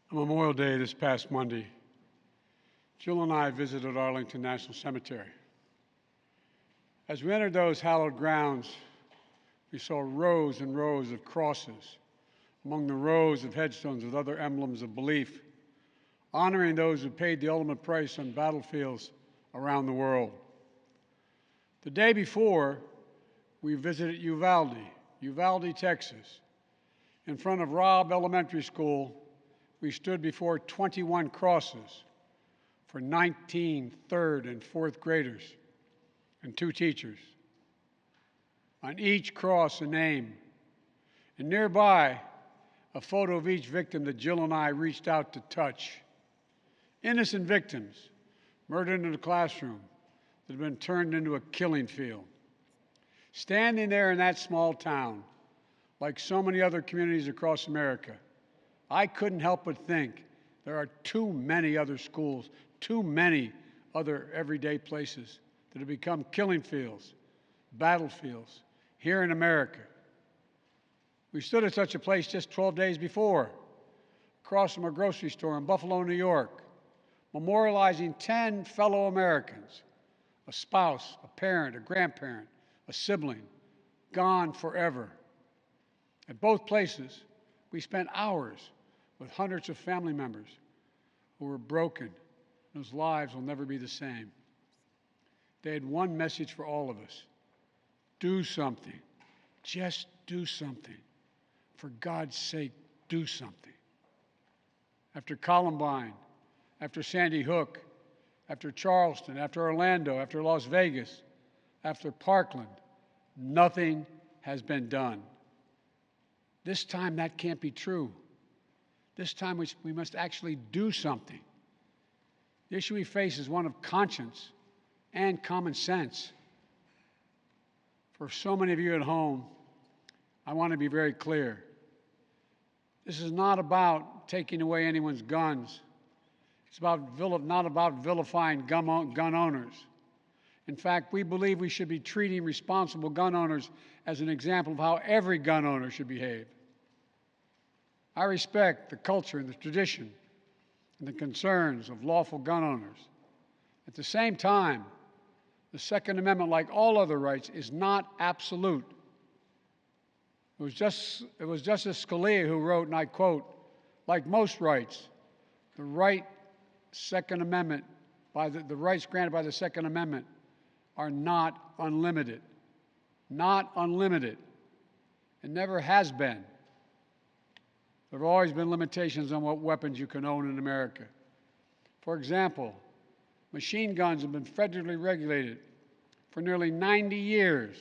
On Memorial Day this past Monday, Jill and I visited Arlington National Cemetery. As we entered those hallowed grounds, we saw rows and rows of crosses among the rows of headstones with other emblems of belief, honoring those who paid the ultimate price on battlefields around the world. The day before, we visited Uvalde, Texas. In front of Robb Elementary School, we stood before 21 crosses for 19 third and fourth graders and 2 teachers. On each cross, a name, and nearby, a photo of each victim that Jill and I reached out to touch. Innocent victims murdered in a classroom that had been turned into a killing field. Standing there in that small town, like so many other communities across America, I couldn't help but think there are too many other schools, too many other everyday places that have become killing fields, battlefields here in America. We stood at such a place just 12 days before, across from a grocery store in Buffalo, New York, memorializing 10 fellow Americans, a spouse, a parent, a grandparent, a sibling, gone forever. At both places, we spent hours with hundreds of family members who were broken, whose lives will never be the same. They had one message for all of us: do something. Just do something. For God's sake, do something. After Columbine, after Sandy Hook, after Charleston, after Orlando, after Las Vegas, after Parkland, nothing has been done. This time that can't be true. This time we must actually do something. The issue we face is one of conscience and common sense. For so many of you at home, I want to be very clear. This is not about taking away anyone's guns. It's not about vilifying gun owners. In fact, we believe we should be treating responsible gun owners as an example of how every gun owner should behave. I respect the culture and the tradition and the concerns of lawful gun owners. At the same time, the Second Amendment, like all other rights, is not absolute. It was Justice Scalia who wrote, and I quote, "Like most rights, the rights granted by the Second Amendment are not unlimited." Not unlimited. It never has been. There have always been limitations on what weapons you can own in America. For example, machine guns have been federally regulated for nearly 90 years,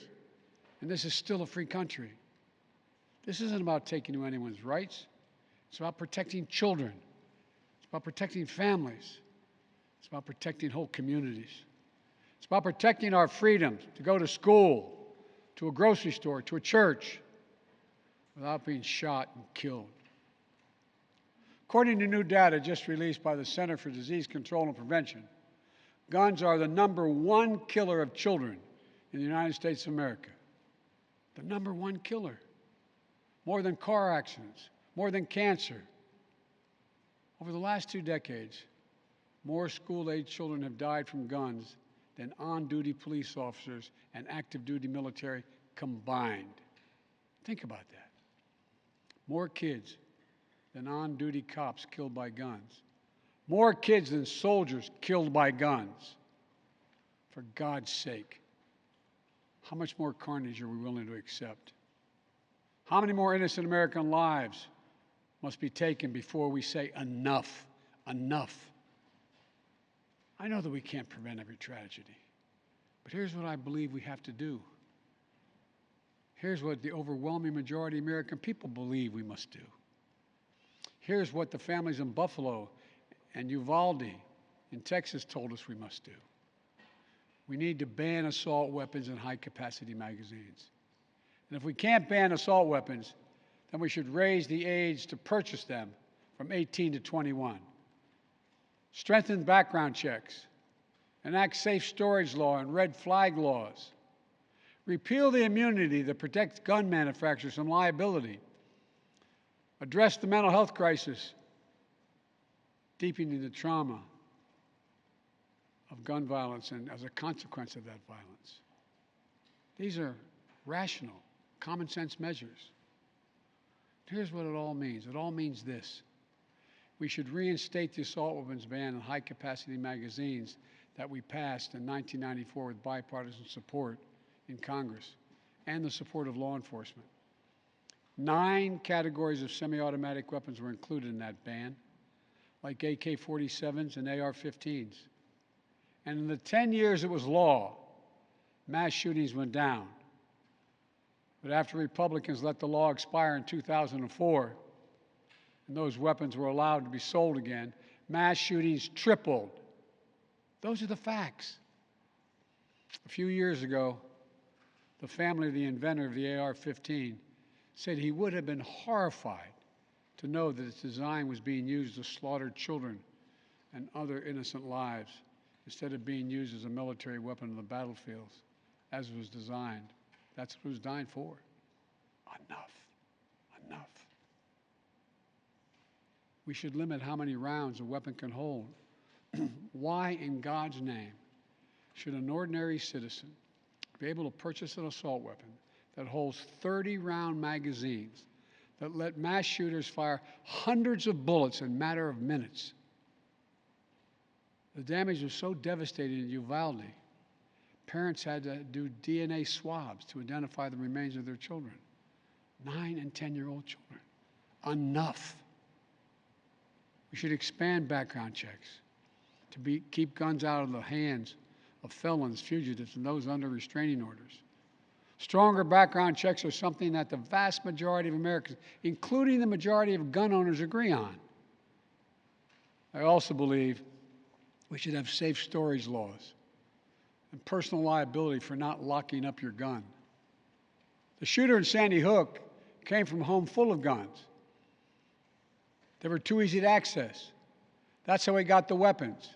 and this is still a free country. This isn't about taking away anyone's rights. It's about protecting children. It's about protecting families. It's about protecting whole communities. It's about protecting our freedom to go to school, to a grocery store, to a church, without being shot and killed. According to new data just released by the Center for Disease Control and Prevention, guns are the #1 killer of children in the United States of America. The #1 killer. More than car accidents, more than cancer. Over the last 2 decades, more school-age children have died from guns than on-duty police officers and active-duty military combined. Think about that. More kids than on-duty cops killed by guns. More kids than soldiers killed by guns. For God's sake, how much more carnage are we willing to accept? How many more innocent American lives must be taken before we say enough, enough? I know that we can't prevent every tragedy, but here's what I believe we have to do. Here's what the overwhelming majority of American people believe we must do. Here's what the families in Buffalo and Uvalde in Texas told us we must do. We need to ban assault weapons and high-capacity magazines. And if we can't ban assault weapons, then we should raise the age to purchase them from 18 to 21. Strengthen background checks, enact safe storage law and red flag laws. Repeal the immunity that protects gun manufacturers from liability. Address the mental health crisis deepening the trauma of gun violence and as a consequence of that violence. These are rational, common sense measures. Here's what it all means. It all means this. We should reinstate the assault weapons ban on high-capacity magazines that we passed in 1994 with bipartisan support in Congress and the support of law enforcement. 9 categories of semi-automatic weapons were included in that ban, like AK-47s and AR-15s. And in the 10 years it was law, mass shootings went down. But after Republicans let the law expire in 2004, and those weapons were allowed to be sold again, mass shootings tripled. Those are the facts. A few years ago, the family of the inventor of the AR-15 said he would have been horrified to know that its design was being used to slaughter children and other innocent lives instead of being used as a military weapon on the battlefields as it was designed. That's what it was designed for. Enough. Enough. We should limit how many rounds a weapon can hold. Why in God's name should an ordinary citizen be able to purchase an assault weapon that holds 30-round magazines that let mass shooters fire hundreds of bullets in a matter of minutes? The damage was so devastating in Uvalde, parents had to do DNA swabs to identify the remains of their children. 9- and 10-year-old children. Enough. We should expand background checks to keep guns out of the hands of felons, fugitives, and those under restraining orders. Stronger background checks are something that the vast majority of Americans, including the majority of gun owners, agree on. I also believe we should have safe storage laws and personal liability for not locking up your gun. The shooter in Sandy Hook came from a home full of guns. They were too easy to access. That's how he got the weapons.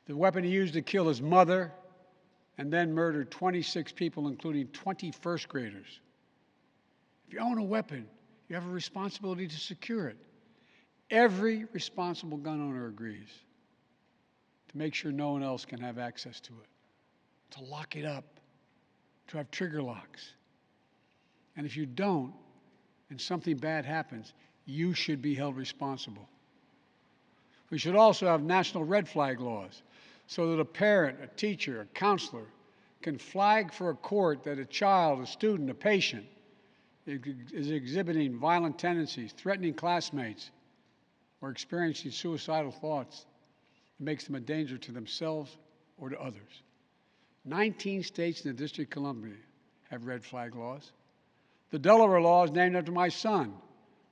The weapon he used to kill his mother and then murdered 26 people, including 20 first graders. If you own a weapon, you have a responsibility to secure it. Every responsible gun owner agrees to make sure no one else can have access to it, to lock it up, to have trigger locks. And if you don't, and something bad happens, you should be held responsible. We should also have national red flag laws so that a parent, a teacher, a counselor can flag for a court that a child, a student, a patient is exhibiting violent tendencies, threatening classmates, or experiencing suicidal thoughts that makes them a danger to themselves or to others. 19 states in the District of Columbia have red flag laws. The Delaware law is named after my son,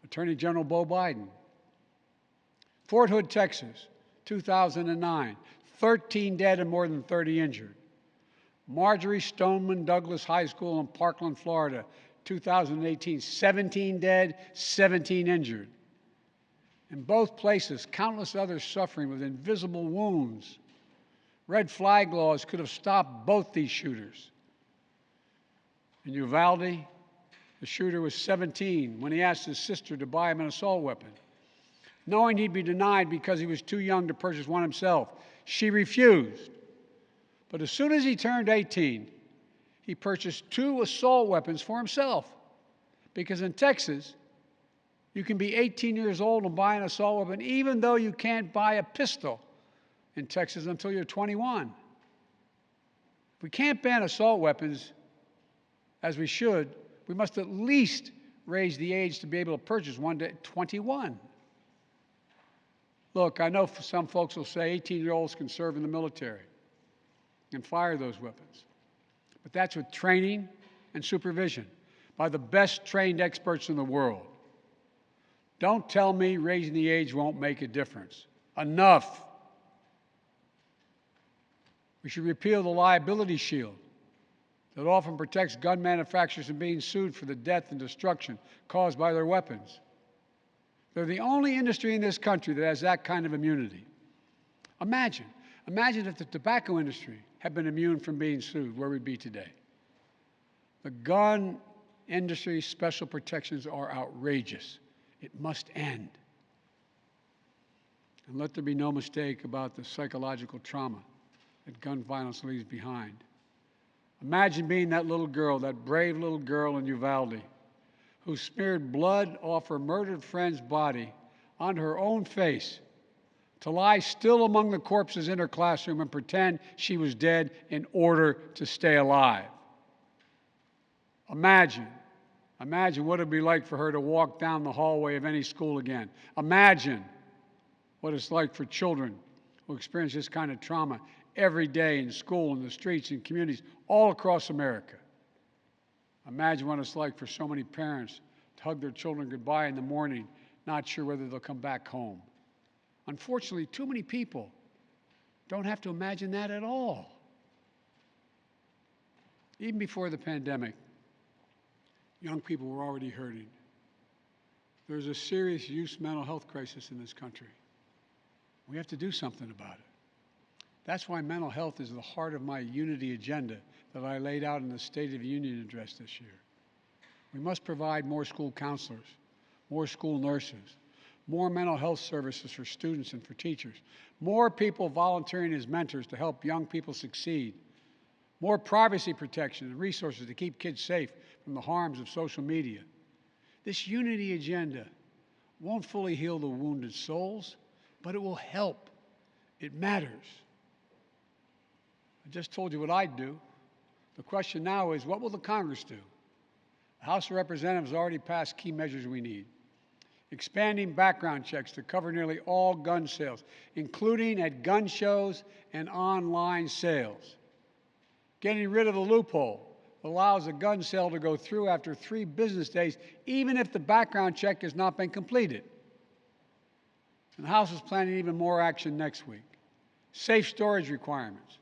Attorney General Beau Biden. Fort Hood, Texas, 2009, 13 dead and more than 30 injured. Marjorie Stoneman Douglas High School in Parkland, Florida, 2018, 17 dead, 17 injured. In both places, countless others suffering with invisible wounds. Red flag laws could have stopped both these shooters. In Uvalde, the shooter was 17 when he asked his sister to buy him an assault weapon. Knowing he'd be denied because he was too young to purchase one himself, she refused. But as soon as he turned 18, he purchased 2 assault weapons for himself. Because in Texas, you can be 18 years old and buy an assault weapon even though you can't buy a pistol in Texas until you're 21. If we can't ban assault weapons, as we should, we must at least raise the age to be able to purchase one to 21. Look, I know some folks will say 18-year-olds can serve in the military and fire those weapons. But that's with training and supervision by the best trained experts in the world. Don't tell me raising the age won't make a difference. Enough. We should repeal the liability shield that often protects gun manufacturers from being sued for the death and destruction caused by their weapons. They're the only industry in this country that has that kind of immunity. Imagine if the tobacco industry had been immune from being sued, where we'd be today. The gun industry special protections are outrageous. It must end. And let there be no mistake about the psychological trauma that gun violence leaves behind. Imagine being that little girl, that brave little girl in Uvalde, who smeared blood off her murdered friend's body onto her own face to lie still among the corpses in her classroom and pretend she was dead in order to stay alive. Imagine what it would be like for her to walk down the hallway of any school again. Imagine what it's like for children who experience this kind of trauma every day in school, in the streets, in communities all across America. Imagine what it's like for so many parents to hug their children goodbye in the morning, not sure whether they'll come back home. Unfortunately, too many people don't have to imagine that at all. Even before the pandemic, young people were already hurting. There's a serious youth mental health crisis in this country. We have to do something about it. That's why mental health is the heart of my unity agenda that I laid out in the State of the Union address this year. We must provide more school counselors, more school nurses, more mental health services for students and for teachers, more people volunteering as mentors to help young people succeed, more privacy protection and resources to keep kids safe from the harms of social media. This unity agenda won't fully heal the wounded souls, but it will help. It matters. I just told you what I'd do. The question now is, what will the Congress do? The House of Representatives already passed key measures we need. Expanding background checks to cover nearly all gun sales, including at gun shows and online sales. Getting rid of the loophole that allows a gun sale to go through after 3 business days, even if the background check has not been completed. And the House is planning even more action next week. Safe storage requirements,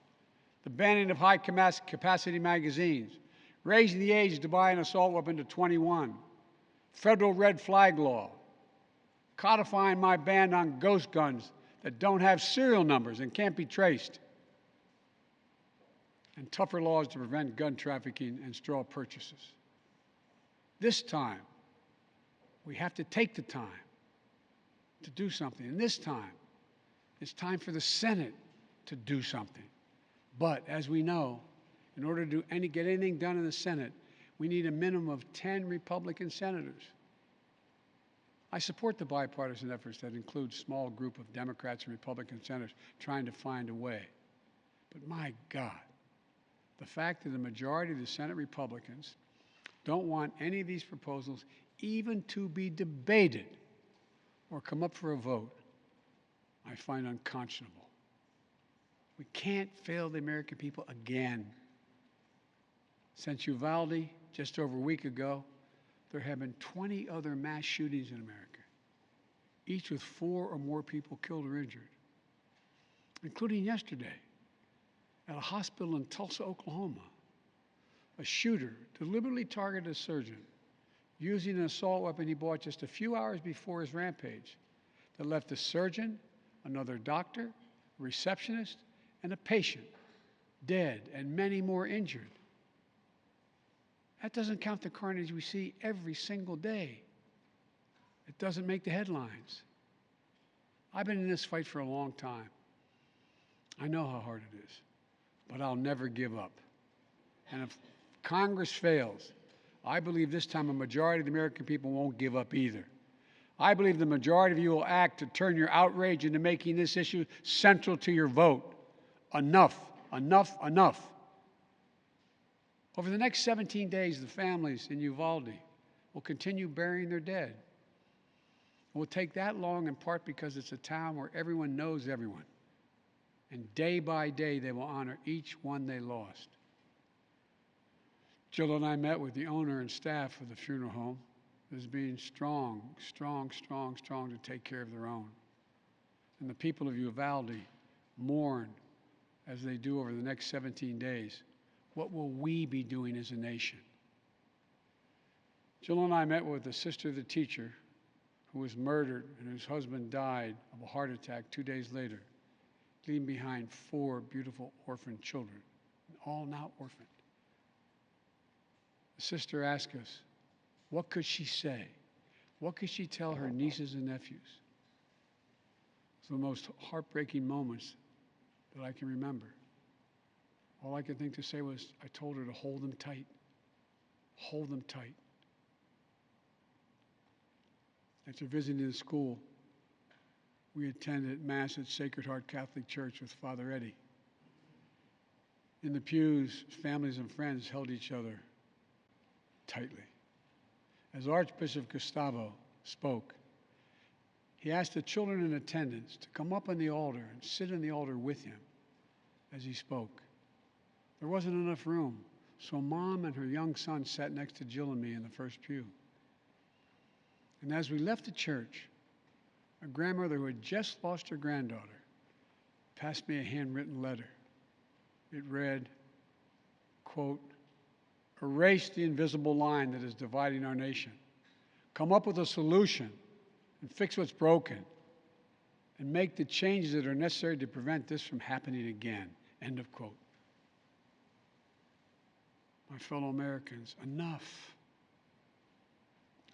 the banning of high-capacity magazines, raising the age to buy an assault weapon to 21, federal red flag law, codifying my ban on ghost guns that don't have serial numbers and can't be traced, and tougher laws to prevent gun trafficking and straw purchases. This time, we have to take the time to do something. And this time, it's time for the Senate to do something. But as we know, in order to get anything done in the Senate, we need a minimum of 10 Republican senators. I support the bipartisan efforts that include a small group of Democrats and Republican senators trying to find a way. But my God, the fact that the majority of the Senate Republicans don't want any of these proposals even to be debated or come up for a vote, I find unconscionable. We can't fail the American people again. Since Uvalde, just over a week ago, there have been 20 other mass shootings in America, each with 4 or more people killed or injured, including yesterday at a hospital in Tulsa, Oklahoma. A shooter deliberately targeted a surgeon using an assault weapon he bought just a few hours before his rampage that left a surgeon, another doctor, a receptionist, and a patient dead and many more injured. That doesn't count the carnage we see every single day. It doesn't make the headlines. I've been in this fight for a long time. I know how hard it is, but I'll never give up. And if Congress fails, I believe this time a majority of the American people won't give up either. I believe the majority of you will act to turn your outrage into making this issue central to your vote. Enough, enough, enough. Over the next 17 days, the families in Uvalde will continue burying their dead. It will take that long in part because it's a town where everyone knows everyone. And day by day, they will honor each one they lost. Jill and I met with the owner and staff of the funeral home as being strong to take care of their own. And the people of Uvalde mourn as they do over the next 17 days. What will we be doing as a nation? Jill and I met with the sister of the teacher who was murdered and whose husband died of a heart attack 2 days later, leaving behind 4 beautiful orphaned children, all now orphaned. The sister asked us, what could she say? What could she tell her nieces and nephews? It's the most heartbreaking moments that I can remember. All I could think to say was, I told her to hold them tight. Hold them tight. After visiting the school, we attended Mass at Sacred Heart Catholic Church with Father Eddie. In the pews, families and friends held each other tightly. As Archbishop Gustavo spoke, he asked the children in attendance to come up on the altar and sit in the altar with him as he spoke. There wasn't enough room, so Mom and her young son sat next to Jill and me in the first pew. And as we left the church, a grandmother who had just lost her granddaughter passed me a handwritten letter. It read, quote, "Erase the invisible line that is dividing our nation. Come up with a solution and fix what's broken and make the changes that are necessary to prevent this from happening again." End of quote. My fellow Americans, enough.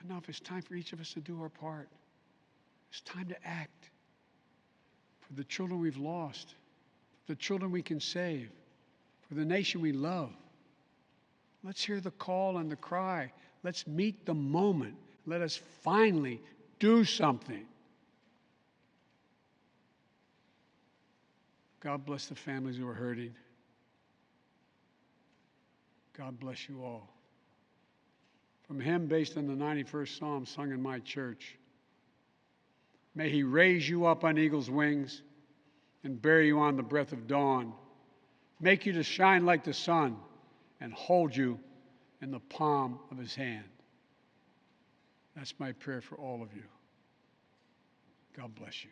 Enough. It's time for each of us to do our part. It's time to act for the children we've lost, for the children we can save, for the nation we love. Let's hear the call and the cry. Let's meet the moment. Let us finally do something. God bless the families who are hurting. God bless you all. From a hymn based on the 91st Psalm sung in my church. May he raise you up on eagle's wings and bear you on the breath of dawn, make you to shine like the sun and hold you in the palm of his hand. That's my prayer for all of you. God bless you.